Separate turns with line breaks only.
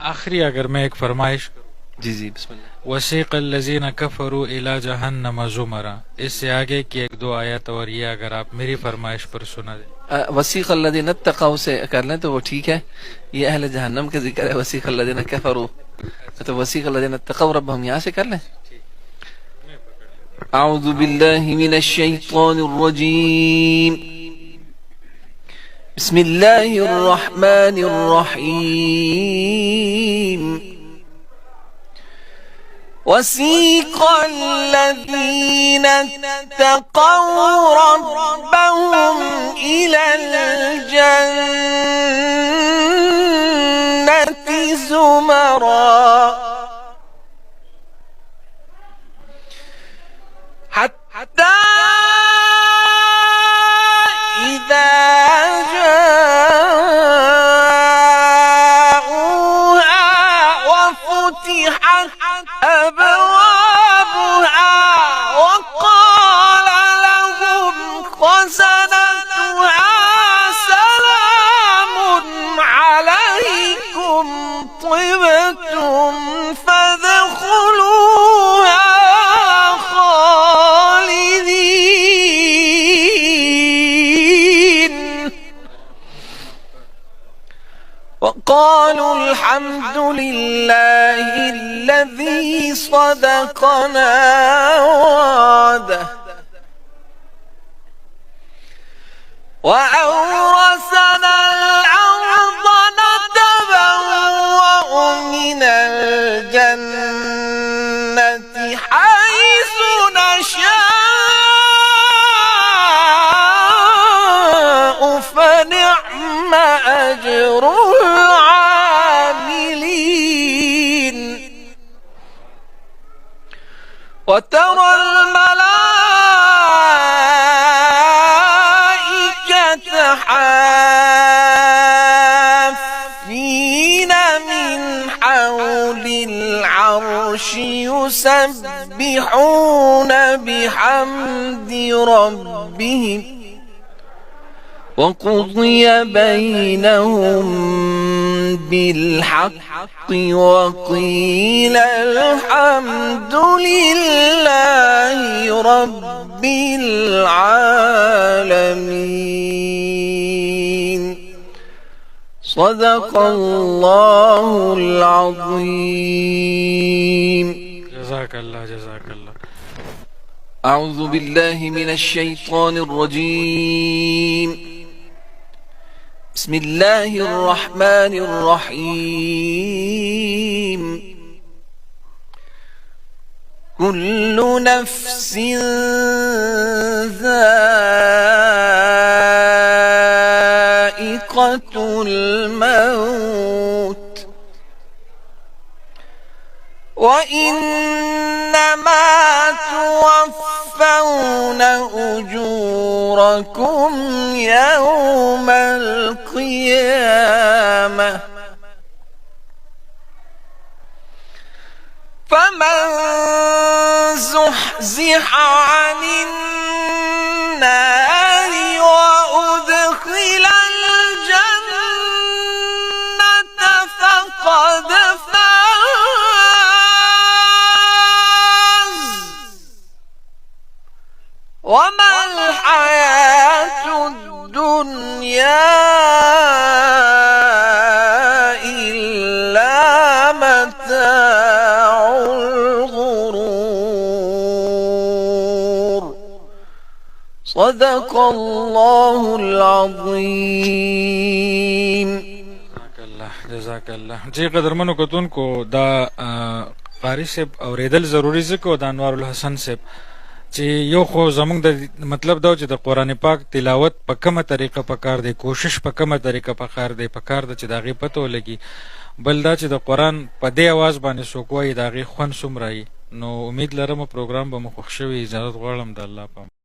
आखिरी अगर मैं एक फरमाइश करूं,
जी जी बिस्मिल्लाह।
वसीक़ अल्लज़ीना कफ़रू इला जहन्नम ज़ुमरा, इससे आगे की एक दो आयत और ये अगर आप मेरी फरमाइश पर सुना दें।
वसीक़ अल्लज़ीना तक़ौ से कर लें तो वो ठीक है, ये अहले जहन्नम का जिक्र है। वसीक़ अल्लज़ीना कफ़रू तो वसीक़ अल्लज़ीना तक़ौ रब्बहुम यहाँ से कर लें। अऊज़ु बिल्लाहि मिनश शैतानिर रजीम, बिस्मिल्लाहिर रहमानिर रहीम। वसीक़ अल्लज़ीना तक़ौ रब्बहुम इलल जन्नति ज़ुमरा हत्ता इज़ा जाऊहा वफ़ुतिहत अबवाबुहा वक़ाल लहुम ख़ज़नतुहा सलामुन अलैकुम तिबतुम फदख़ुलूहा खालिदीन وقالوا الحمد لله الذي صدقنا وعده وأورثنا الأرض نتبوأ من الجنة حيث نشاء فنعم أجر العاملين وترى الملائكة حافين من حول العرش يسبحون بحمد ربهم وقضي بينهم بالحق وقيل الحمد لله رب العالمين صدق الله العظيم
जज़ाक अल्लाह जज़ाक अल्लाह।
أعوذ بالله من الشيطان الرجيم، بسم الله الرحمن الرحيم. كل نفس ذائقة الموت وإنما توفون أجوركم يوم القيامة، فمن زحزح عن النار وأدخل الجنة فقد فاز، وما الحياة الدنيا إلا متاع الغرور. صدق الله العظيم.
جزاک الله جی قدرمنو کتونکو دا قاری صاحب اوریدل ضروری ځکه دا انوار الحسن صاحب چې یو خو زمونږ د مطلب دا چې د قرآن پاک تلاوت په کومه طریقه پکار دی، کوشش په کومه طریقه پکار دی، پکار ده چې د هغې پته ولګي، بل دا چې د قرآن په دې اواز باندې څوک وایي د هغې خوند څومره وي. نو امید لرم پروګرام به مو خوښ شوي. اجازت غواړم د الله په